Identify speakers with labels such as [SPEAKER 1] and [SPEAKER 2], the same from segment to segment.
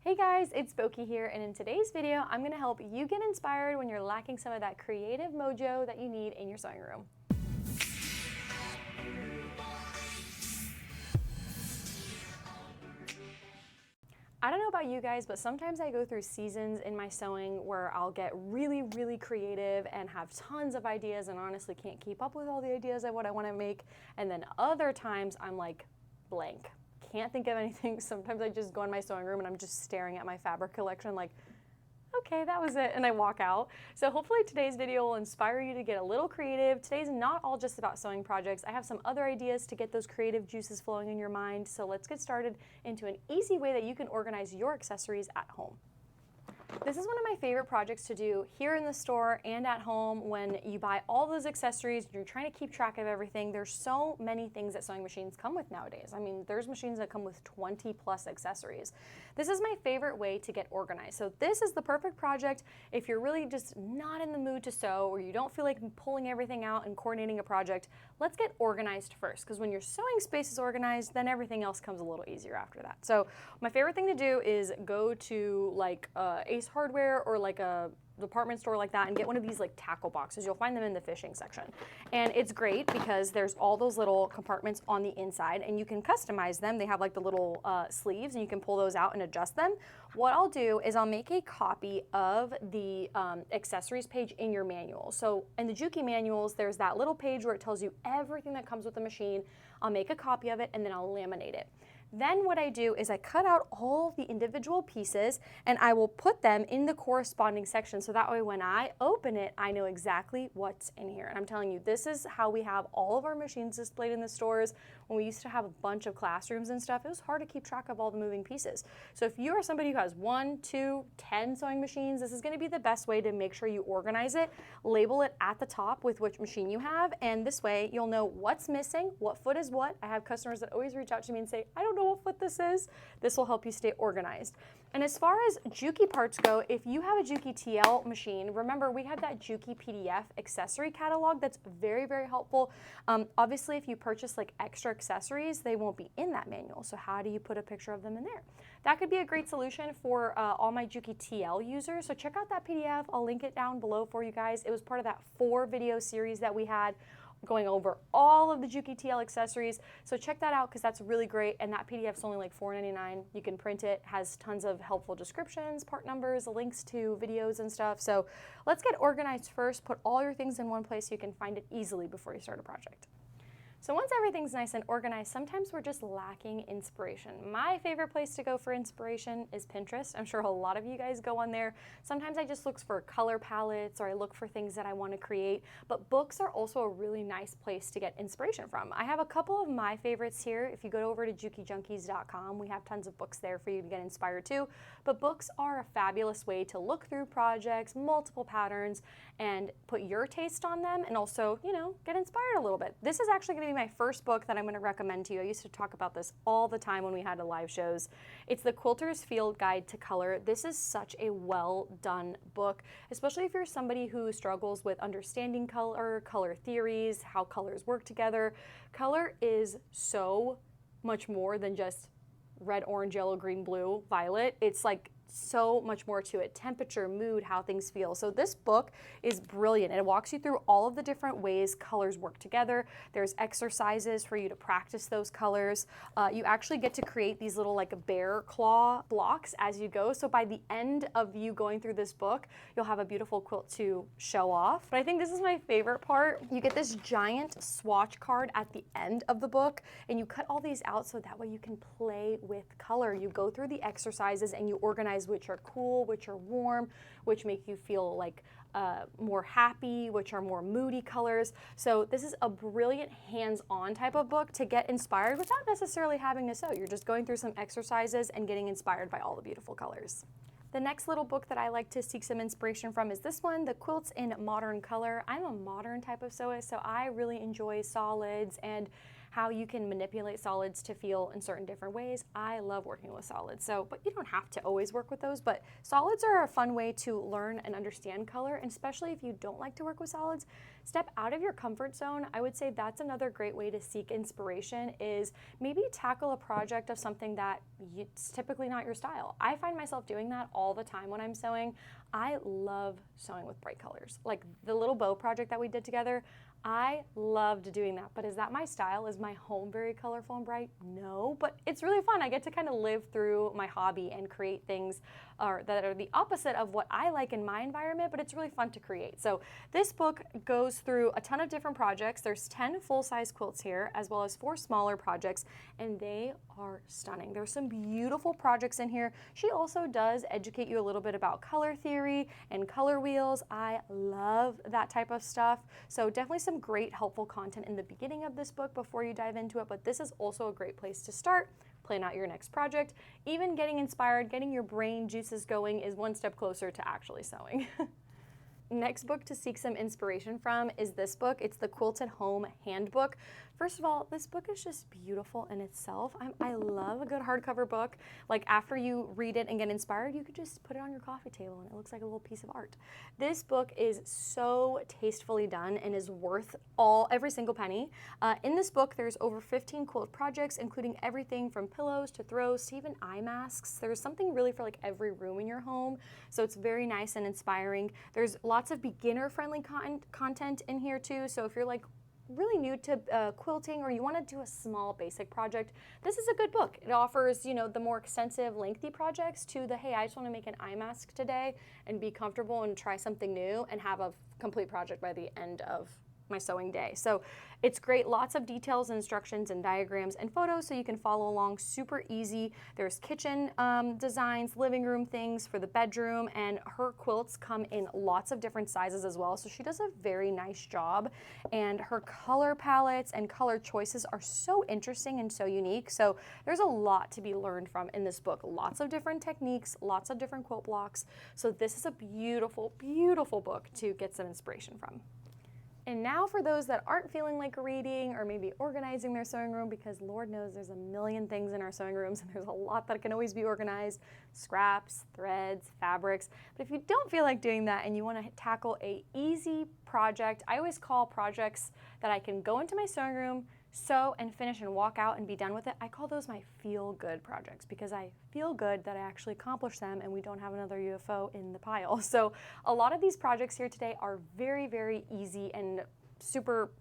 [SPEAKER 1] Hey guys, it's Boki here, and in today's video, I'm going to help you get inspired when you're lacking some of that creative mojo that you need in your sewing room. I don't know about you guys, but sometimes I go through seasons in my sewing where I'll get really creative and have tons of ideas and honestly can't keep up with all the ideas of what I want to make. And then other times I'm like blank. Can't think of anything. Sometimes I just go in my sewing room and I'm just staring at my fabric collection like, okay, that was it, and I walk out. So hopefully today's video will inspire you to get a little creative. Today's not all just about sewing projects. I have some other ideas to get those creative juices flowing in your mind. So let's get started into an easy way that you can organize your accessories at home. This is one of my favorite projects to do here in the store and at home when you buy all those accessories and you're trying to keep track of everything. There's so many things that sewing machines come with nowadays. I mean, there's machines that come with 20 plus accessories. This is my favorite way to get organized. So this is the perfect project if you're really just not in the mood to sew or you don't feel like pulling everything out and coordinating a project. Let's get organized first, because when your sewing space is organized, then everything else comes a little easier after that. So my favorite thing to do is go to like Ace Hardware or like a department store like that and get one of these like tackle boxes. You'll find them in the fishing section. And it's great because there's all those little compartments on the inside and you can customize them. They have like the little sleeves and you can pull those out and adjust them. What I'll do is I'll make a copy of the accessories page in your manual. So in the Juki manuals, there's that little page where it tells you everything that comes with the machine. I'll make a copy of it and then I'll laminate it. Then what I do is I cut out all the individual pieces and I will put them in the corresponding section so that way when I open it, I know exactly what's in here. And I'm telling you, this is how we have all of our machines displayed in the stores. When we used to have a bunch of classrooms and stuff, it was hard to keep track of all the moving pieces. So if you are somebody who has 1, 2, 10 sewing machines, this is going to be the best way to make sure you organize it. Label it at the top with which machine you have, and this way you'll know what's missing, what foot is what. I have customers that always reach out to me and say, I don't know what foot this is. This will help you stay organized. And as far as Juki parts go, if you have a Juki TL machine, remember we have that Juki PDF accessory catalog that's very helpful. Obviously, if you purchase like extra accessories, they won't be in that manual. So how do you put a picture of them in there? That could be a great solution for all my Juki TL users. So check out that PDF. I'll link it down below for you guys. It was part of that 4 video series that we had going over all of the Juki TL accessories. So check that out because that's really great, and that PDF is only like $4.99. You can print it, has tons of helpful descriptions, part numbers, links to videos and stuff. So let's get organized first. Put all your things in one place so you can find it easily before you start a project. So once everything's nice and organized, sometimes we're just lacking inspiration. My favorite place to go for inspiration is Pinterest. I'm sure a lot of you guys go on there. Sometimes I just look for color palettes or I look for things that I want to create, but books are also a really nice place to get inspiration from. I have a couple of my favorites here. If you go over to JukiJunkies.com, we have tons of books there for you to get inspired too, but books are a fabulous way to look through projects, multiple patterns, and put your taste on them and also, you know, get inspired a little bit. This is actually going to be my first book that I'm going to recommend to you. I used to talk about this all the time when we had the live shows. It's the Quilter's Field Guide to Color. This is such a well done book, especially if you're somebody who struggles with understanding color, color theories, how colors work together. Color is so much more than just red, orange, yellow, green, blue, violet. It's like so much more to it. Temperature, mood, how things feel. So this book is brilliant. It walks you through all of the different ways colors work together. There's exercises for you to practice those colors. You actually get to create these little like bear claw blocks as you go. So by the end of you going through this book, you'll have a beautiful quilt to show off. But I think this is my favorite part. You get this giant swatch card at the end of the book and you cut all these out so that way you can play with color. You go through the exercises and you organize which are cool, which are warm, which make you feel like more happy, which are more moody colors. So this is a brilliant hands-on type of book to get inspired without necessarily having to sew. You're just going through some exercises and getting inspired by all the beautiful colors. The next little book that I like to seek some inspiration from is this one, The Quilts in Modern Color. I'm a modern type of sewist, so I really enjoy solids and how you can manipulate solids to feel in certain different ways. I love working with solids, but you don't have to always work with those, but solids are a fun way to learn and understand color, and especially if you don't like to work with solids, step out of your comfort zone. I would say that's another great way to seek inspiration, is maybe tackle a project of something that it's typically not your style. I find myself doing that all the time when I'm sewing. I love sewing with bright colors. Like the little bow project that we did together, I loved doing that, but is that my style? Is my home very colorful and bright? No, but it's really fun. I get to kind of live through my hobby and create things that are the opposite of what I like in my environment, but it's really fun to create. So this book goes through a ton of different projects. There's 10 full-size quilts here, as well as 4 smaller projects, and they are stunning. There's some beautiful projects in here. She also does educate you a little bit about color theory and color wheels. I love that type of stuff. So definitely some great helpful content in the beginning of this book before you dive into it, but this is also a great place to start. Plan out your next project. Even getting inspired, getting your brain juices going is one step closer to actually sewing. Next book to seek some inspiration from is this book. It's the Quilt at Home Handbook. First of all, this book is just beautiful in itself. I love a good hardcover book. Like after you read it and get inspired, you could just put it on your coffee table and it looks like a little piece of art. This book is so tastefully done and is worth every single penny. In this book, there's over 15 quilt projects, including everything from pillows to throws to even eye masks. There's something really for like every room in your home. So it's very nice and inspiring. There's lots of beginner-friendly content in here too. So if you're like really new to quilting, or you want to do a small basic project, this is a good book. It offers, you know, the more extensive, lengthy projects to the, hey, I just want to make an eye mask today and be comfortable and try something new and have a complete project by the end of my sewing day. So it's great, lots of details, instructions, and diagrams and photos so you can follow along, super easy. There's kitchen designs, living room things for the bedroom, and her quilts come in lots of different sizes as well, so she does a very nice job. And her color palettes and color choices are so interesting and so unique, so there's a lot to be learned from in this book. Lots of different techniques, lots of different quilt blocks, so this is a beautiful, beautiful book to get some inspiration from. And now for those that aren't feeling like reading or maybe organizing their sewing room, because Lord knows there's a million things in our sewing rooms and there's a lot that can always be organized, scraps, threads, fabrics. But if you don't feel like doing that and you want to tackle a easy project, I always call projects that I can go into my sewing room, sew and finish and walk out and be done with it. I call those my feel-good projects because I feel good that I actually accomplished them and we don't have another UFO in the pile. So a lot of these projects here today are very, very easy and super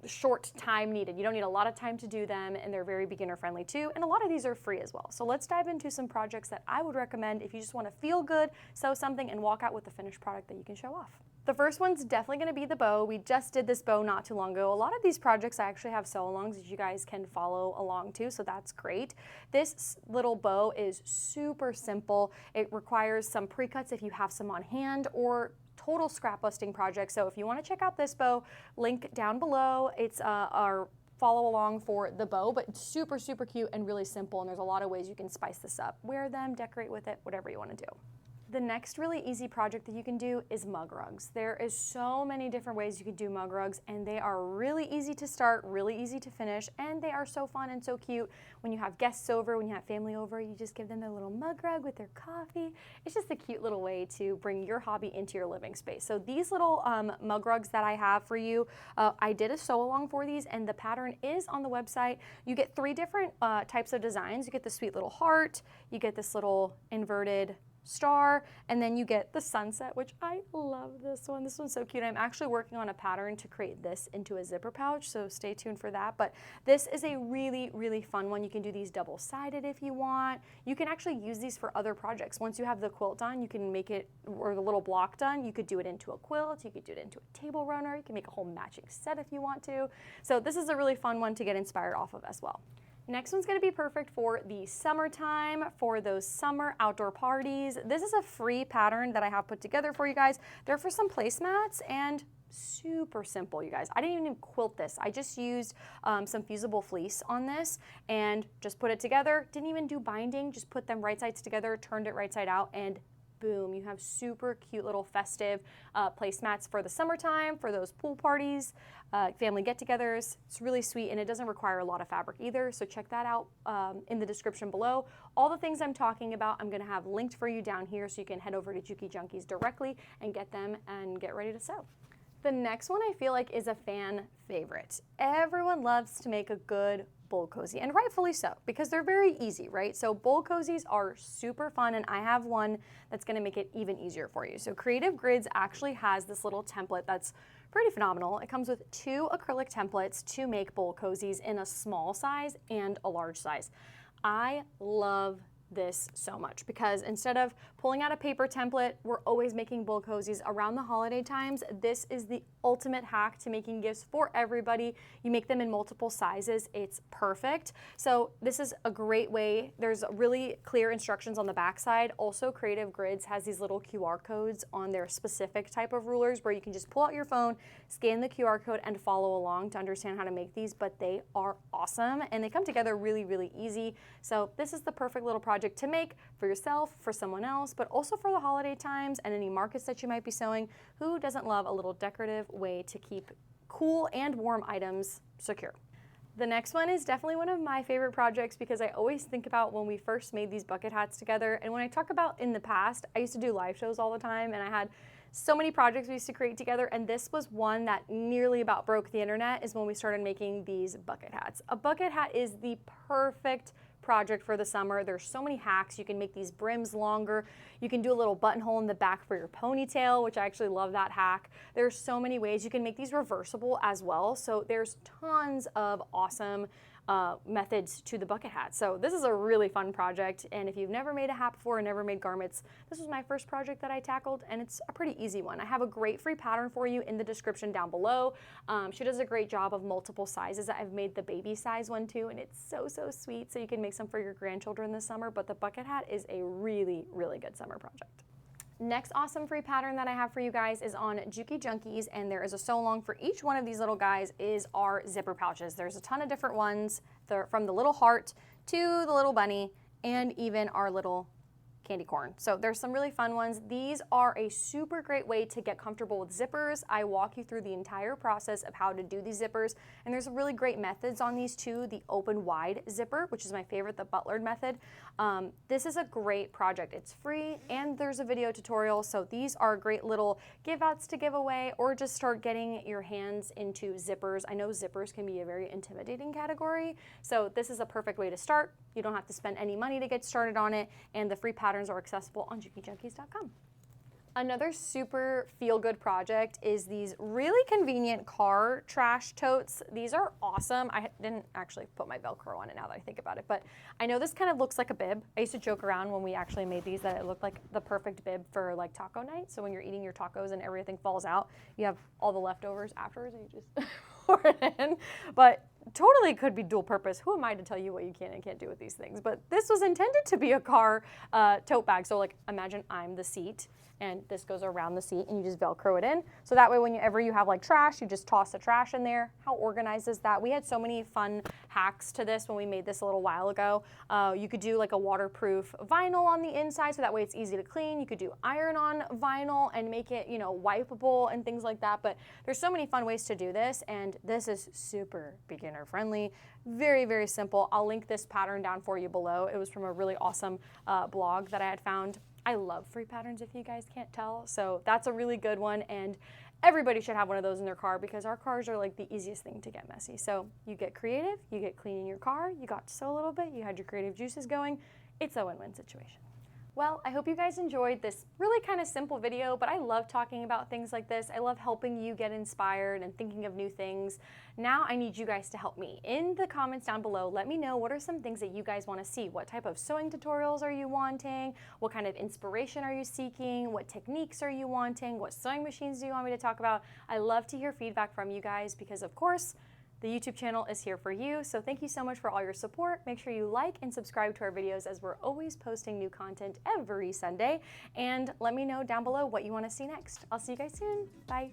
[SPEAKER 1] short time needed. You don't need a lot of time to do them, and they're very beginner friendly too, and a lot of these are free as well. So let's dive into some projects that I would recommend if you just want to feel good, sew something, and walk out with a finished product that you can show off. The first one's definitely going to be the bow. We just did this bow not too long ago. A lot of these projects I actually have sew-alongs that you guys can follow along to, so that's great. This little bow is super simple. It requires some pre-cuts if you have some on hand, or total scrap busting project. So if you want to check out this bow, link down below. It's our follow along for the bow, but it's super, super cute and really simple, and there's a lot of ways you can spice this up. Wear them, decorate with it, whatever you want to do. The next really easy project that you can do is mug rugs. There is so many different ways you can do mug rugs, and they are really easy to start, really easy to finish, and they are so fun and so cute. When you have guests over, when you have family over, you just give them their little mug rug with their coffee. It's just a cute little way to bring your hobby into your living space. So these little mug rugs that I have for you, I did a sew along for these, and the pattern is on the website. You get 3 different types of designs. You get the sweet little heart, you get this little inverted star, and then you get the sunset, which I love this one. This one's so cute. I'm actually working on a pattern to create this into a zipper pouch, so stay tuned for that. But this is a really, really fun one. You can do these double-sided if you want. You can actually use these for other projects. Once you have the quilt done, you can make it, or the little block done, you could do it into a quilt, you could do it into a table runner, you can make a whole matching set if you want to. So this is a really fun one to get inspired off of as well. Next one's going to be perfect for the summertime, for those summer outdoor parties. This is a free pattern that I have put together for you guys. They're for some placemats and super simple, you guys. I didn't even quilt this. I just used some fusible fleece on this and just put it together. Didn't even do binding, just put them right sides together, turned it right side out, and boom, you have super cute little festive placemats for the summertime, for those pool parties, family get-togethers. It's really sweet, and it doesn't require a lot of fabric either, so check that out in the description below. All the things I'm talking about, I'm gonna have linked for you down here so you can head over to Juki Junkies directly and get them and get ready to sew. The next one I feel like is a fan favorite. Everyone loves to make a good bowl cozy, and rightfully so, because they're very easy, right? So bowl cozies are super fun, and I have one that's gonna make it even easier for you. So Creative Grids actually has this little template that's pretty phenomenal. It comes with 2 acrylic templates to make bowl cozies in a small size and a large size. I love this so much because instead of pulling out a paper template, we're always making bowl cozies around the holiday times. This is the ultimate hack to making gifts for everybody. You make them in multiple sizes. It's perfect. So this is a great way. There's really clear instructions on the back side. Also, Creative Grids has these little QR codes on their specific type of rulers where you can just pull out your phone, scan the QR code, and follow along to understand how to make these, but they are awesome and they come together really, really easy. So this is the perfect little project to make for yourself, for someone else, but also for the holiday times and any markets that you might be sewing. Who doesn't love a little decorative way to keep cool and warm items secure? The next one is definitely one of my favorite projects because I always think about when we first made these bucket hats together. And when I talk about in the past, I used to do live shows all the time and I had so many projects we used to create together, and this was one that nearly about broke the internet, is when we started making these bucket hats. A bucket hat is the perfect project for the summer. There's so many hacks. You can make these brims longer. You can do a little buttonhole in the back for your ponytail, which I actually love that hack. There's so many ways. You can make these reversible as well. So there's tons of awesome methods to the bucket hat. So this is a really fun project, and if you've never made a hat before or never made garments, this was my first project that I tackled, and it's a pretty easy one. I have a great free pattern for you in the description down below. She does a great job of multiple sizes. I've made the baby size one too, and it's so, so sweet, so you can make some for your grandchildren this summer, but the bucket hat is a really, really good summer project. Next awesome free pattern that I have for you guys is on Juki Junkies, and there is a sew along for each one of these little guys is our zipper pouches. There's a ton of different ones. They're from the little heart to the little bunny and even our little candy corn. So there's some really fun ones. These are a super great way to get comfortable with zippers. I walk you through the entire process of how to do these zippers, and there's really great methods on these too. The open wide zipper, which is my favorite, the Butlered method. This is a great project. It's free and there's a video tutorial, so these are great little give outs to give away or just start getting your hands into zippers. I know zippers can be a very intimidating category, so this is a perfect way to start. You don't have to spend any money to get started on it, and the free patterns are accessible on JukiJunkies.com. Another super feel-good project is these really convenient car trash totes. These are awesome. I didn't actually put my Velcro on it now that I think about it, but I know this kind of looks like a bib. I used to joke around when we actually made these that it looked like the perfect bib for like taco night. So when you're eating your tacos and everything falls out, you have all the leftovers afterwards and you just pour it in. But totally could be dual purpose. Who am I to tell you what you can and can't do with these things? But this was intended to be a car tote bag. So like imagine I'm the seat and this goes around the seat and you just Velcro it in. So that way whenever you have like trash, you just toss the trash in there. How organized is that? We had so many fun hacks to this when we made this a little while ago. You could do like a waterproof vinyl on the inside so that way it's easy to clean. You could do iron-on vinyl and make it, you know, wipeable and things like that. But there's so many fun ways to do this, and this is super beginner friendly. Very, very simple. I'll link this pattern down for you below. It was from a really awesome blog that I had found. I love free patterns if you guys can't tell. So that's a really good one, and everybody should have one of those in their car because our cars are like the easiest thing to get messy. So you get creative, you get cleaning your car, you got to sew a little bit, you had your creative juices going. It's a win-win situation. Well, I hope you guys enjoyed this really kind of simple video, but I love talking about things like this. I love helping you get inspired and thinking of new things. Now I need you guys to help me. In the comments down below, let me know what are some things that you guys want to see. What type of sewing tutorials are you wanting? What kind of inspiration are you seeking? What techniques are you wanting? What sewing machines do you want me to talk about? I love to hear feedback from you guys because, of course, the YouTube channel is here for you, so thank you so much for all your support. Make sure you like and subscribe to our videos as we're always posting new content every Sunday. And let me know down below what you want to see next. I'll see you guys soon. Bye.